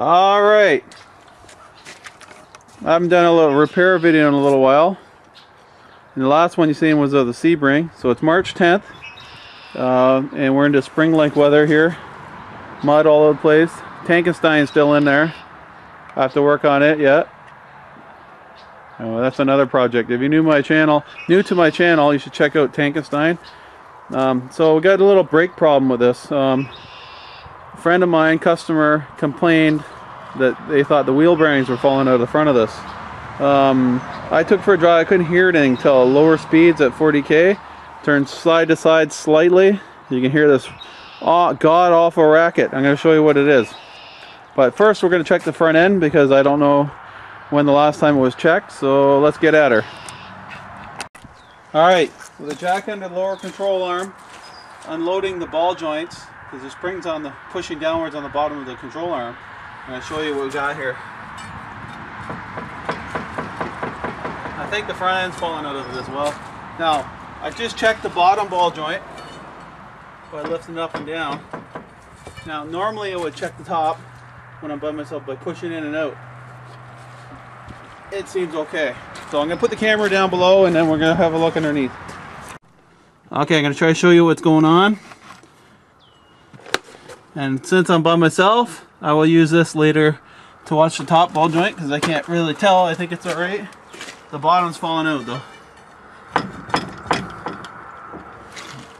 All right. I haven't done a little repair video in a little while. And the last one you seen was of the Sebring. So it's March 10th. And we're into spring-like weather here. Mud all over the place. Tankenstein's still in there. I have to work on it yet. Oh, that's another project. If you're new to my channel, you should check out Tankenstein. So we got a little brake problem with this. A friend of mine, customer, complained that they thought the wheel bearings were falling out of the front of this. I took for a drive. I couldn't hear anything until lower speeds at 40k. Turned side to side slightly. You can hear this god-awful racket. I'm going to show you what it is. But first we're going to check the front end because I don't know when the last time it was checked. So let's get at her. Alright, with the jack under the lower control arm, unloading the ball joints, because the spring's on the pushing downwards on the bottom of the control arm. I'm going to show you what we got here. I think the front end's falling out of it as well. Now, I just checked the bottom ball joint by lifting it up and down. Now, normally I would check the top when I'm by myself by pushing in and out. It seems okay. So I'm going to put the camera down below and then we're going to have a look underneath. Okay, I'm going to try to show you what's going on. And since I'm by myself, I will use this later to watch the top ball joint because I can't really tell. I think it's alright. The bottom's falling out though.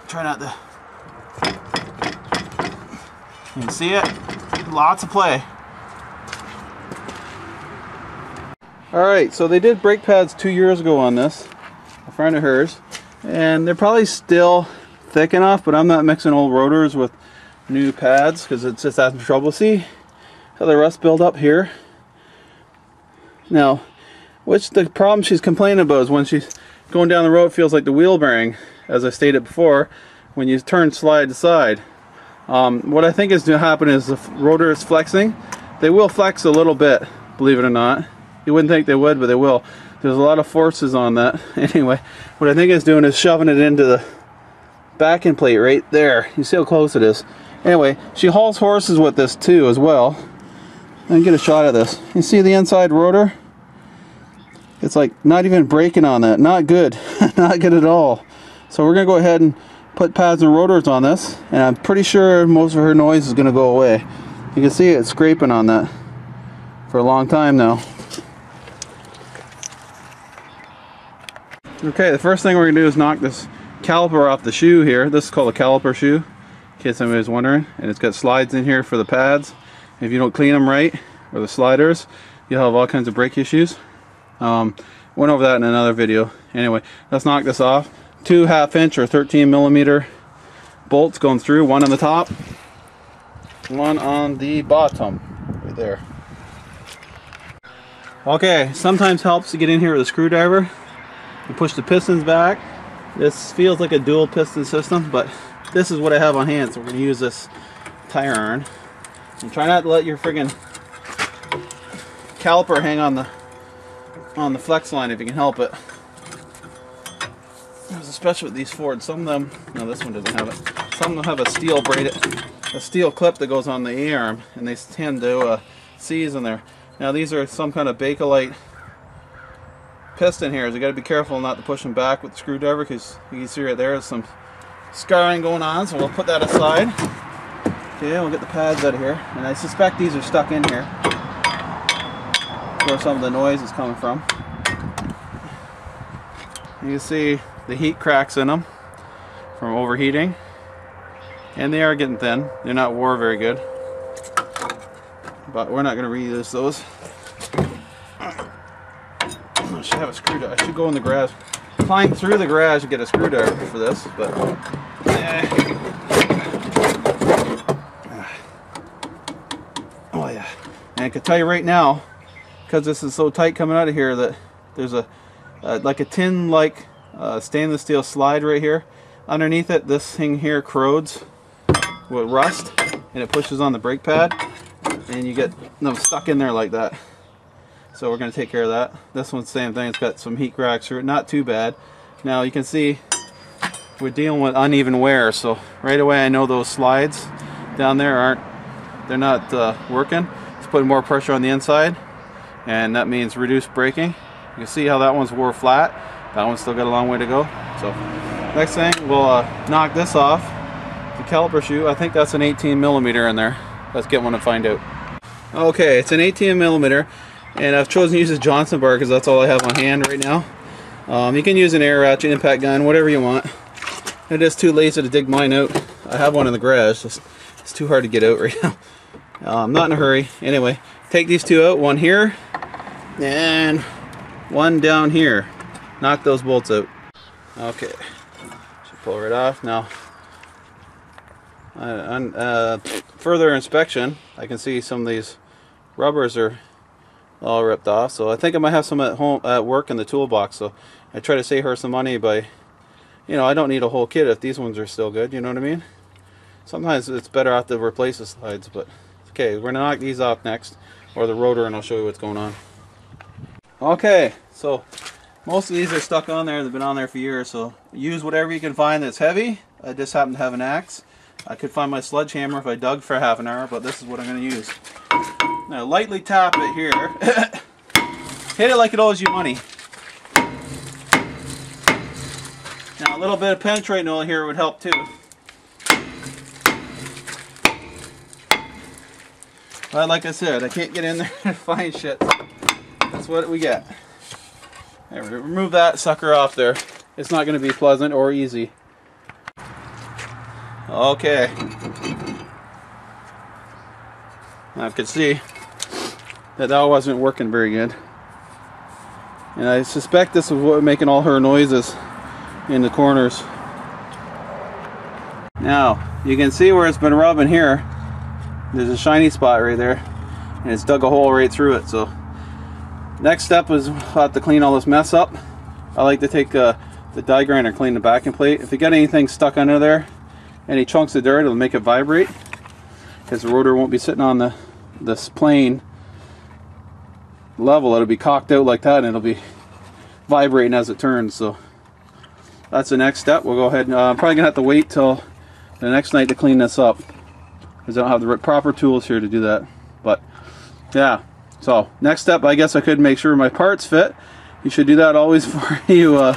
Try not to. You can see it. Lots of play. Alright, so they did brake pads 2 years ago on this, a friend of hers, and they're probably still thick enough, but I'm not mixing old rotors with new pads because it's just having trouble. See how the rust build up here? Now, the problem she's complaining about is when she's going down the road, it feels like the wheel bearing, as I stated before, when you turn slide to side. What I think is going to happen is the rotor is flexing. They will flex a little bit, believe it or not. You wouldn't think they would, but they will. There's a lot of forces on that. Anyway, what I think it's doing is shoving it into the backing plate right there. You see how close it is. Anyway, she hauls horses with this too as well. Let me get a shot of this. You see the inside rotor? It's like not even braking on that. Not good. Not good at all. So we're going to go ahead and put pads and rotors on this. And I'm pretty sure most of her noise is going to go away. You can see it scraping on that for a long time now. Okay, the first thing we're going to do is knock this caliper off the shoe here. This is called a caliper shoe, in case anybody's wondering. And it's got slides in here for the pads. If you don't clean them right, or the sliders, you'll have all kinds of brake issues. Went over that in another video. Anyway, let's knock this off. 2 1/2-inch or 13mm bolts going through, one on the top, one on the bottom, right there. Okay, sometimes helps to get in here with a screwdriver and push the pistons back. This feels like a dual piston system, but this is what I have on hand, so we're going to use this tire iron. And try not to let your friggin' caliper hang on the flex line if you can help it. Especially with these Fords, some of them, no, this one doesn't have it. Some of them have a steel clip that goes on the A-arm, and they tend to seize in there. Now these are some kind of Bakelite piston here, so you got to be careful not to push them back with the screwdriver because you can see right there there's some scarring going on. So we'll put that aside. Okay, we'll get the pads out of here, and I suspect these are stuck in here where some of the noise is coming from. You can see the heat cracks in them from overheating, and they are getting thin. They're not wore very good, but we're not going to reuse those. I should have a screwdriver. I should go in the garage, climb through the garage and get a screwdriver for this, but oh yeah. And I can tell you right now, because this is so tight coming out of here, that there's a like a tin-like stainless steel slide right here. Underneath it, this thing here corrodes with rust, and it pushes on the brake pad, and you get them stuck in there like that. So we're going to take care of that. This one's the same thing. It's got some heat cracks through it. Not too bad. Now you can see we're dealing with uneven wear, so right away I know those slides down there they're not working. putting more pressure on the inside, and that means reduced braking. You can see how that one's wore flat. That one's still got a long way to go. So next thing, we'll knock this off. The caliper shoe, I think that's an 18mm in there. Let's get one and find out. Okay, it's an 18mm, and I've chosen to use a Johnson bar because that's all I have on hand right now. You can use an air ratchet, impact gun, whatever you want. I'm just too lazy to dig mine out. I have one in the garage. It's too hard to get out right now. I'm not in a hurry. Anyway, take these two out, one here and one down here. Knock those bolts out. Okay, should pull right off now. On further inspection, I can see some of these rubbers are all ripped off. So I think I might have some at home, at work in the toolbox. So I try to save her some money by, you know, I don't need a whole kit if these ones are still good. You know what I mean? Sometimes it's better off to replace the slides, but okay, we're gonna knock these off next, or the rotor, and I'll show you what's going on. Okay, so most of these are stuck on there. They've been on there for years. So use whatever you can find that's heavy. I just happen to have an axe. I could find my sledgehammer if I dug for half an hour, but this is what I'm going to use. Now lightly tap it here. Hit it like it owes you money. Now a little bit of penetrating oil here would help too. But like I said, I can't get in there and find shit. That's what we get. There, remove that sucker off there. It's not going to be pleasant or easy. Okay. I could see that wasn't working very good. And I suspect this was what was making all her noises in the corners. Now, you can see where it's been rubbing here. There's a shiny spot right there. And it's dug a hole right through it. So, next step is we'll have to clean all this mess up. I like to take the die grinder, clean the backing plate. If you got anything stuck under there, any chunks of dirt, it'll make it vibrate, because the rotor won't be sitting on this plane level. It'll be cocked out like that, and it'll be vibrating as it turns. So that's the next step. We'll go ahead and I'm probably gonna have to wait till the next night to clean this up, because I don't have the proper tools here to do that. But yeah, so next step, I guess I could make sure my parts fit. You should do that always before you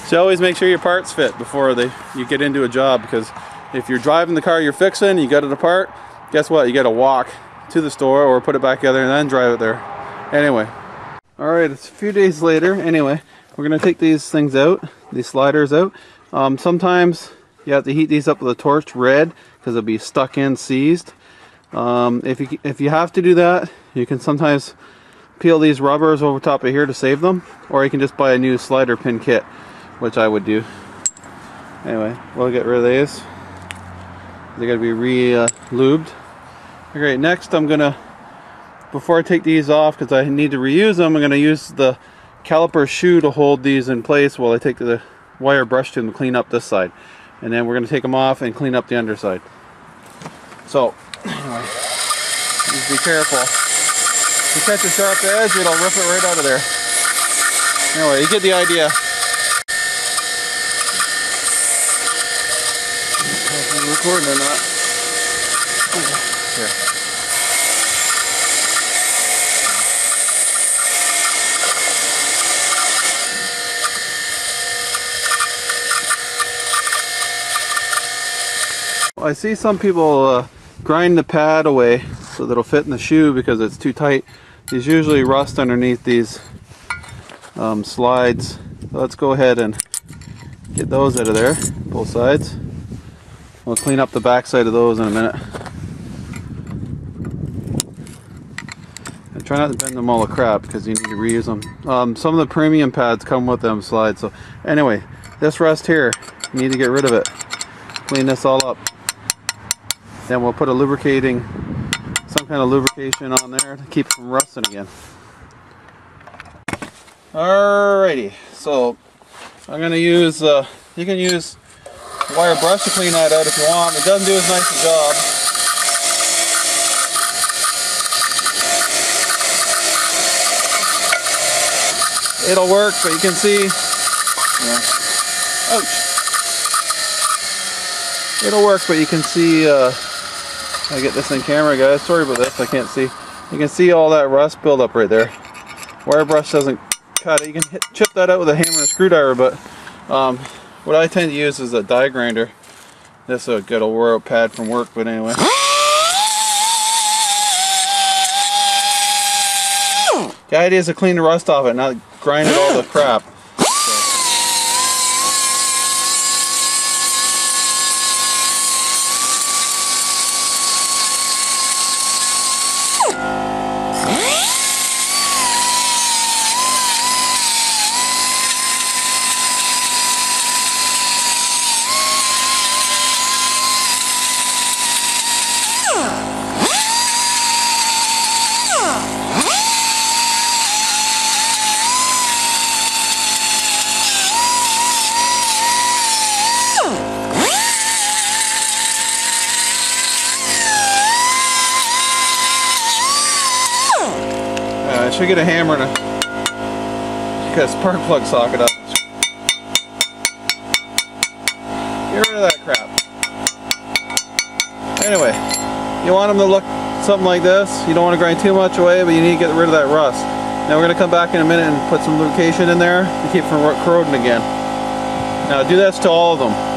so always make sure your parts fit before you get into a job, because if you're driving the car you're fixing, you got it apart, guess what? You got to walk to the store or put it back together and then drive it there. Anyway, alright, it's a few days later. Anyway, we're going to take these things out, these sliders out. Sometimes you have to heat these up with a torch red, because they'll be stuck in, seized. If you have to do that, you can sometimes peel these rubbers over top of here to save them, or you can just buy a new slider pin kit, which I would do. Anyway, we'll get rid of these. They got to be re-lubed. Okay, next I'm gonna, before I take these off, because I need to reuse them, I'm gonna use the caliper shoe to hold these in place while I take the wire brush to them to clean up this side, and then we're gonna take them off and clean up the underside. So anyway, just be careful. If you catch a sharp edge, it'll rip it right out of there. Anyway, you get the idea. Recording or not. Here. I see some people grind the pad away so that it'll fit in the shoe because it's too tight. These usually rust underneath these slides. So let's go ahead and get those out of there, both sides. We'll clean up the back side of those in a minute. I try not to bend them all to crap because you need to reuse them. Some of the premium pads come with them slides. So anyway, this rust here, you need to get rid of it. Clean this all up. Then we'll put a some kind of lubrication on there to keep it from rusting again. Alrighty, so I'm going to use, you can use wire brush to clean that out if you want. It doesn't do as nice a job. It'll work, but you can see, ouch. It'll work, but you can see, I get this in camera, guys. Sorry about this, I can't see. You can see all that rust build up right there. Wire brush doesn't cut it. You can chip that out with a hammer and a screwdriver, but what I tend to use is a die grinder. This is a good old wore out pad from work, but anyway. The idea is to clean the rust off it, not grind it all the crap. I should get a hammer and get a spark plug socket up. Get rid of that crap. Anyway, you want them to look something like this. You don't want to grind too much away, but you need to get rid of that rust. Now we're going to come back in a minute and put some lubrication in there to keep it from corroding again. Now do this to all of them.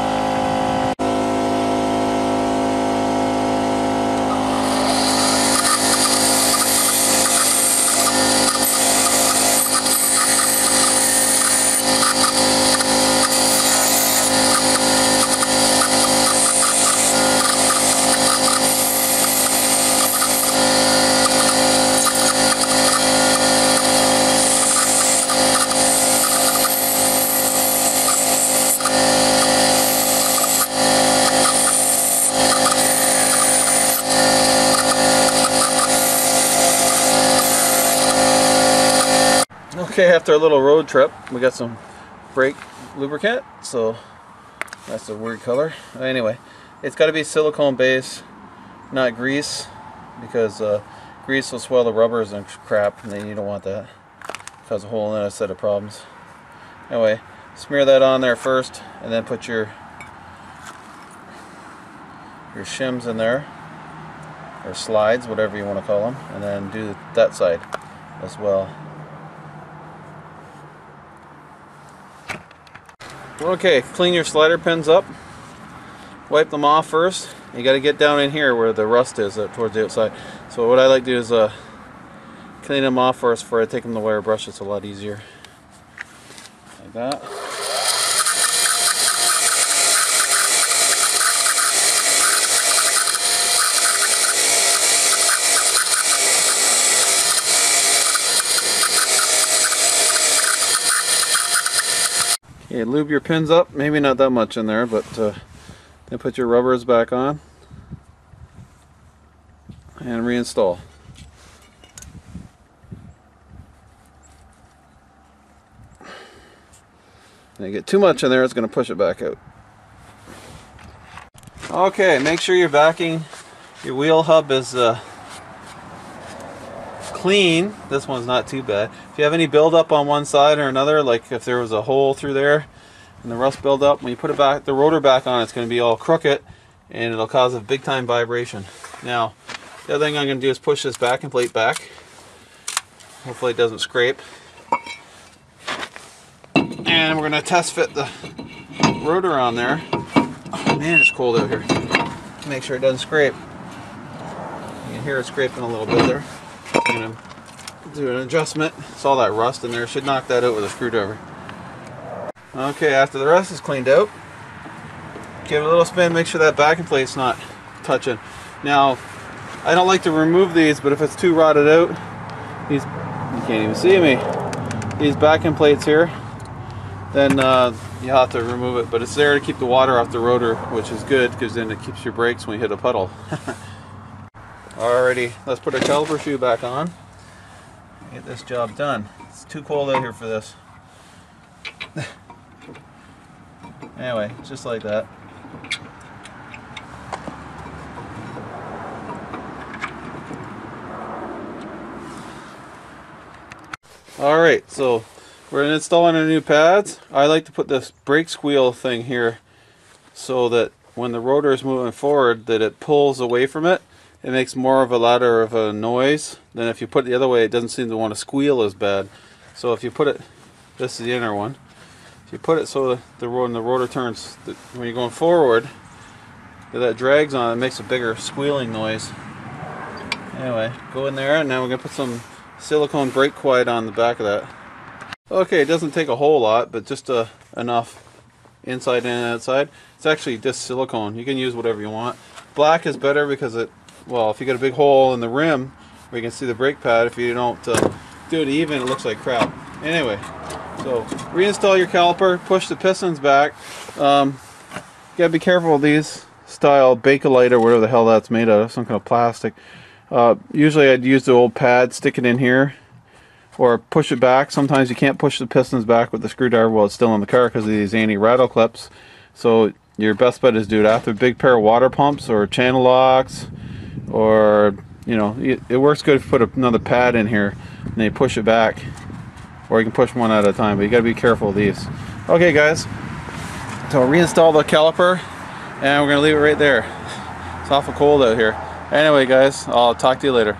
Okay, after a little road trip, we got some brake lubricant, so that's a weird color. Anyway, it's got to be silicone base, not grease, because grease will swell the rubbers and crap, and then you don't want that. Cause a whole other set of problems. Anyway, smear that on there first, and then put your shims in there, or slides, whatever you want to call them, and then do that side as well. Okay, clean your slider pins up, wipe them off first. You got to get down in here where the rust is towards the outside. So what I like to do is clean them off first before I take them to the wire brush. It's a lot easier. Like that. Okay, lube your pins up, maybe not that much in there, but then put your rubbers back on and reinstall. If you get too much in there, it's going to push it back out. Okay, make sure your wheel hub is clean. This one's not too bad. If you have any buildup on one side or another, like if there was a hole through there and the rust build up, when you put it back, the rotor back on, it's going to be all crooked and it'll cause a big time vibration. Now, the other thing I'm going to do is push this backing plate back. Hopefully it doesn't scrape. And we're going to test fit the rotor on there. Oh man, it's cold out here. Make sure it doesn't scrape. You can hear it scraping a little bit there. I'm going to do an adjustment. It's all that rust in there. Should knock that out with a screwdriver. Okay, after the rust is cleaned out, give it a little spin, make sure that backing plate's not touching. Now, I don't like to remove these, but if it's too rotted out, you can't even see me, these backing plates here, then you have to remove it. But it's there to keep the water off the rotor, which is good, because then it keeps your brakes when you hit a puddle. Alrighty, let's put our caliper shoe back on. Get this job done. It's too cold out here for this. Anyway, just like that. Alright, so we're installing our new pads. I like to put this brake squeal thing here so that when the rotor is moving forward, that it pulls away from it it makes more of a louder of a noise than if you put it the other way. It doesn't seem to want to squeal as bad. So if you put it, this is the inner one. If you put it so when the rotor turns, when you're going forward, that drags on, it makes a bigger squealing noise. Anyway, go in there, and now we're going to put some silicone brake quiet on the back of that. Okay, it doesn't take a whole lot, but just enough inside and outside. It's actually just silicone. You can use whatever you want. Black is better because well, if you got a big hole in the rim where you can see the brake pad, if you don't do it even, it looks like crap. Anyway, so reinstall your caliper, push the pistons back. You gotta be careful with these style Bakelite or whatever the hell that's made out of, some kind of plastic. Usually I'd use the old pad, stick it in here, or push it back. Sometimes you can't push the pistons back with the screwdriver while it's still in the car because of these anti-rattle clips. So your best bet is do it after a big pair of water pumps or channel locks, or it works good if you put another pad in here and then you push it back, or you can push one at a time, but you got to be careful of these. Okay guys, so I'll reinstall the caliper and we're going to leave it right there. It's awful cold out here. Anyway guys, I'll talk to you later.